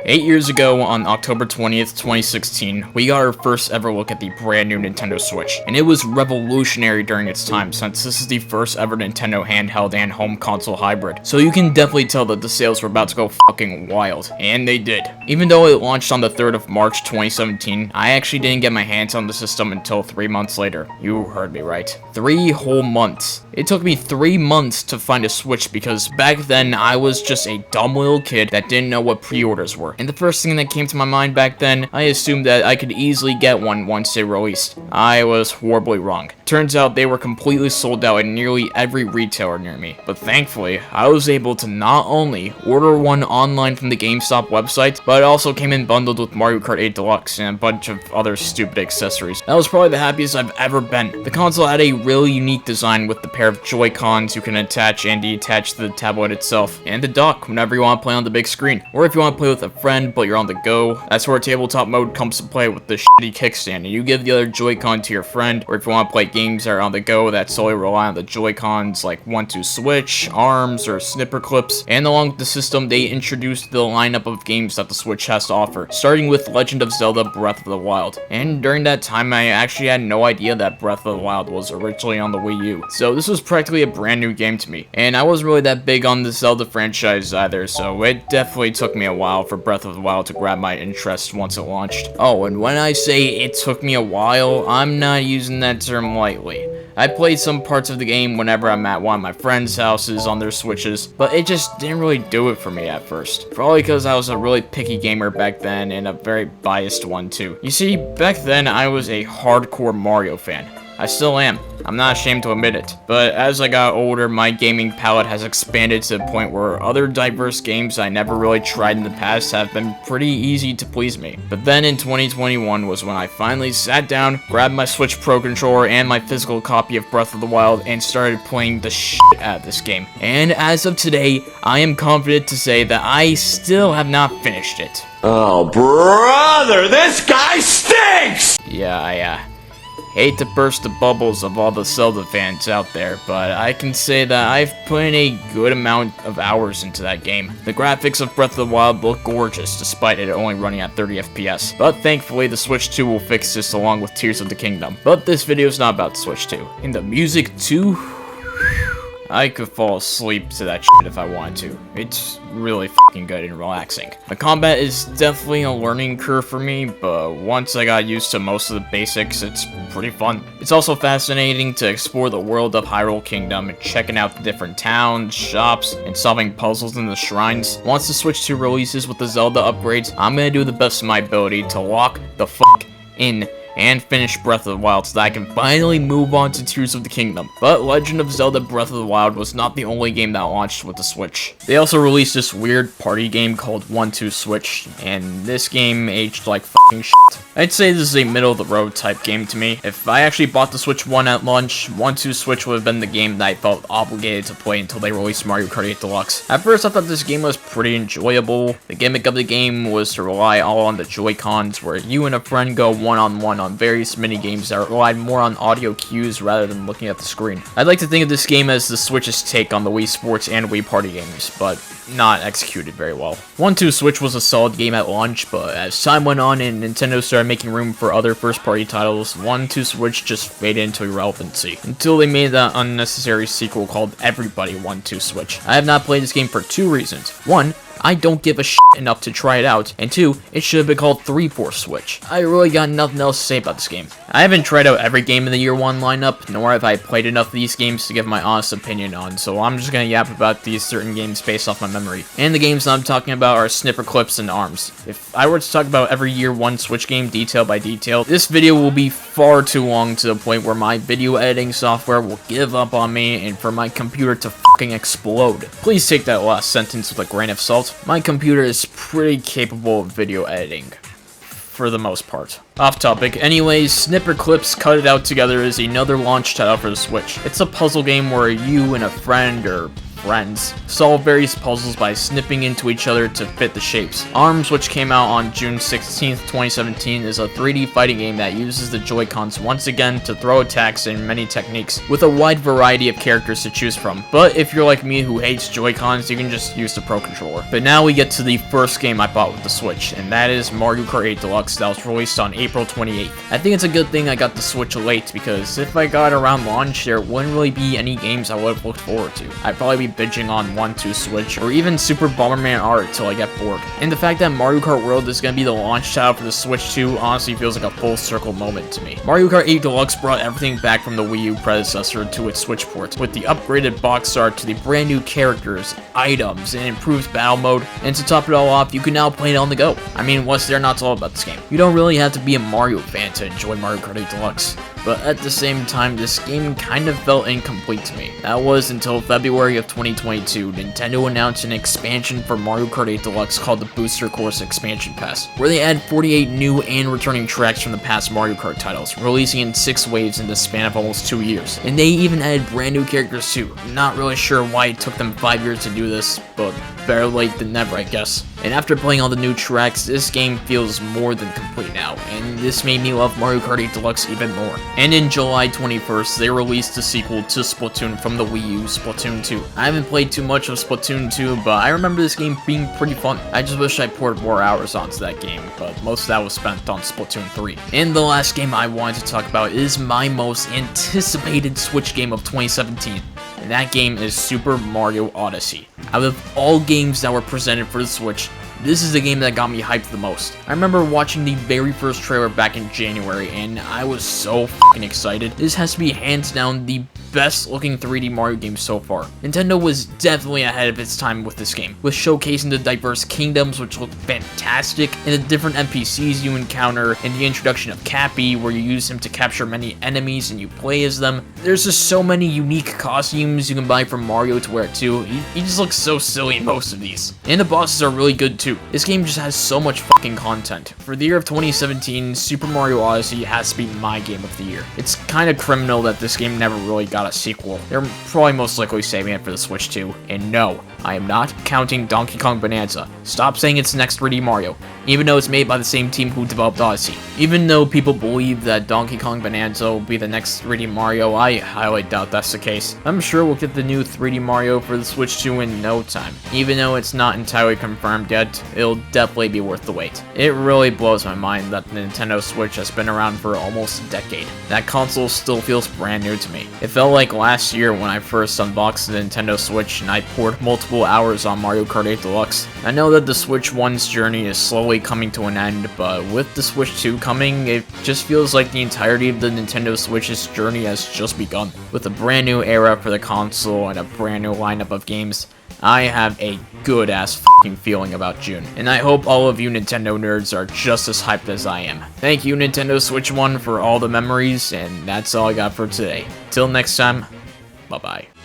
8 years ago, on October 20th, 2016, we got our first ever look at the brand new Nintendo Switch, and it was revolutionary during its time since this is the first ever Nintendo handheld and home console hybrid. So you can definitely tell that the sales were about to go fucking wild, and they did. Even though it launched on the 3rd of March 2017, I actually didn't get my hands on the system until 3 months later. You heard me right. 3 whole months. It took me 3 months to find a Switch because back then I was just a dumb little kid that didn't know what pre-orders were. And the first thing that came to my mind back then, I assumed that I could easily get one once they released. I was horribly wrong. Turns out they were completely sold out in nearly every retailer near me. But thankfully, I was able to not only order one online from the GameStop website, but it also came in bundled with Mario Kart 8 Deluxe and a bunch of other stupid accessories. That was probably the happiest I've ever been. The console had a really unique design with the pair of Joy-Cons you can attach and detach to the tablet itself, and the dock whenever you want to play on the big screen, or if you want to play with a friend but you're on the go. That's where tabletop mode comes to play with the shitty kickstand, and you give the other Joy-Con to your friend, or if you want to play games that are on the go that solely rely on the Joy-Cons like 1-2 switch, arms, or snipper clips. And along with the system, they introduced the lineup of games that the Switch has to offer, starting with Legend of Zelda Breath of the Wild. And during that time, I actually had no idea that Breath of the Wild was originally on the Wii U, so this was practically a brand new game to me. And I wasn't really that big on the Zelda franchise either, so it definitely took me a while for Breath of the Wild to grab my interest once it launched. Oh, and when I say it took me a while, I'm not using that term lightly. I played some parts of the game whenever I'm at one of my friends' houses on their Switches, but it just didn't really do it for me at first. Probably because I was a really picky gamer back then, and a very biased one too. You see, back then I was a hardcore Mario fan. I still am. I'm not ashamed to admit it. But as I got older, my gaming palette has expanded to the point where other diverse games I never really tried in the past have been pretty easy to please me. But then in 2021 was when I finally sat down, grabbed my Switch Pro controller and my physical copy of Breath of the Wild, and started playing the shit out of this game. And as of today, I am confident to say that I still have not finished it. Oh, brother, this guy stinks! Yeah, I hate to burst the bubbles of all the Zelda fans out there, but I can say that I've put in a good amount of hours into that game. The graphics of Breath of the Wild look gorgeous, despite it only running at 30 FPS. But thankfully, the Switch 2 will fix this along with Tears of the Kingdom. But this video is not about the Switch 2. In the music too, I could fall asleep to that shit if I wanted to. It's really fucking good and relaxing. The combat is definitely a learning curve for me, but once I got used to most of the basics, it's pretty fun. It's also fascinating to explore the world of Hyrule Kingdom and checking out the different towns, shops, and solving puzzles in the shrines. Once the Switch 2 releases with the Zelda upgrades, I'm gonna do the best of my ability to lock the fuck in and finish Breath of the Wild so that I can finally move on to Tears of the Kingdom. But Legend of Zelda Breath of the Wild was not the only game that launched with the Switch. They also released this weird party game called 1-2 Switch, and this game aged like fucking shit. I'd say this is a middle-of-the-road type game to me. If I actually bought the Switch 1 at launch, 1-2 Switch would have been the game that I felt obligated to play until they released Mario Kart 8 Deluxe. At first, I thought this game was pretty enjoyable. The gimmick of the game was to rely all on the Joy-Cons, where you and a friend go one-on-one on various mini-games that relied more on audio cues rather than looking at the screen. I'd like to think of this game as the Switch's take on the Wii Sports and Wii Party games, but not executed very well. 1-2 Switch was a solid game at launch, but as time went on and Nintendo started making room for other first-party titles, 1-2 Switch just faded into irrelevancy, until they made that unnecessary sequel called Everybody 1-2 Switch. I have not played this game for 2 reasons. 1, I don't give a shit enough to try it out, and 2, it should have been called 3-4 Switch. I really got nothing else to say about this game. I haven't tried out every game in the Year 1 lineup, nor have I played enough of these games to give my honest opinion on, so I'm just gonna yap about these certain games based off my memory. And the games that I'm talking about are Snipper Clips and ARMS. If I were to talk about every Year 1 Switch game detail by detail, this video will be far too long to the point where my video editing software will give up on me and for my computer to fucking explode. Please take that last sentence with a grain of salt. My computer is pretty capable of video editing, for the most part. Off topic. Anyways, Snipper Clips Cut It Out Together is another launch title for the Switch. It's a puzzle game where you and a friend or friends, solve various puzzles by snipping into each other to fit the shapes. ARMS, which came out on June 16th, 2017, is a 3D fighting game that uses the Joy-Cons once again to throw attacks in many techniques, with a wide variety of characters to choose from. But if you're like me who hates Joy-Cons, you can just use the Pro Controller. But now we get to the first game I bought with the Switch, and that is Mario Kart 8 Deluxe that was released on April 28th. I think it's a good thing I got the Switch late, because if I got it around launch, there wouldn't really be any games I would have looked forward to. I'd probably be binging on 1-2 Switch, or even Super Bomberman R till I get bored. And the fact that Mario Kart World is going to be the launch title for the Switch 2 honestly feels like a full circle moment to me. Mario Kart 8 Deluxe brought everything back from the Wii U predecessor to its Switch port, with the upgraded box art to the brand new characters, items, and improved battle mode, and to top it all off, you can now play it on the go. I mean, what's there not to love about this game? You don't really have to be a Mario fan to enjoy Mario Kart 8 Deluxe. But at the same time, this game kind of felt incomplete to me. That was until February of 2022, Nintendo announced an expansion for Mario Kart 8 Deluxe called the Booster Course Expansion Pass, where they add 48 new and returning tracks from the past Mario Kart titles, releasing in 6 waves in the span of almost 2 years. And they even added brand new characters too. Not really sure why it took them 5 years to do this, but better late than never, I guess. And after playing all the new tracks, this game feels more than complete now, and this made me love Mario Kart 8 Deluxe even more. And in July 21st, they released the sequel to Splatoon from the Wii U, Splatoon 2. I haven't played too much of Splatoon 2, but I remember this game being pretty fun. I just wish I poured more hours onto that game, but most of that was spent on Splatoon 3. And the last game I wanted to talk about is my most anticipated Switch game of 2017. And that game is Super Mario Odyssey. Out of all games that were presented for the Switch, this is the game that got me hyped the most. I remember watching the very first trailer back in January, and I was so f***ing excited. This has to be hands down the best looking 3D Mario game so far. Nintendo was definitely ahead of its time with this game, with showcasing the diverse kingdoms which look fantastic, and the different NPCs you encounter, and the introduction of Cappy where you use him to capture many enemies and you play as them. There's just so many unique costumes you can buy from Mario to wear too. He just looks so silly in most of these. And the bosses are really good too. This game just has so much fucking content. For the year of 2017, Super Mario Odyssey has to be my game of the year. It's kind of criminal that this game never really got a sequel. They're probably most likely saving it for the Switch 2. And no, I am not counting Donkey Kong Bonanza. Stop saying it's the next 3D Mario, even though it's made by the same team who developed Odyssey. Even though people believe that Donkey Kong Bonanza will be the next 3D Mario, I highly doubt that's the case. I'm sure we'll get the new 3D Mario for the Switch 2 in no time. Even though it's not entirely confirmed yet, it'll definitely be worth the wait. It really blows my mind that the Nintendo Switch has been around for almost a decade. That console still feels brand new to me. It felt like last year when I first unboxed the Nintendo Switch and I poured multiple hours on Mario Kart 8 Deluxe. I know that the Switch 1's journey is slowly coming to an end, but with the Switch 2 coming, it just feels like the entirety of the Nintendo Switch's journey has just begun. With a brand new era for the console and a brand new lineup of games, I have a good ass fucking feeling about June, and I hope all of you Nintendo nerds are just as hyped as I am. Thank you Nintendo Switch 1 for all the memories, and that's all I got for today. Till next time, bye bye.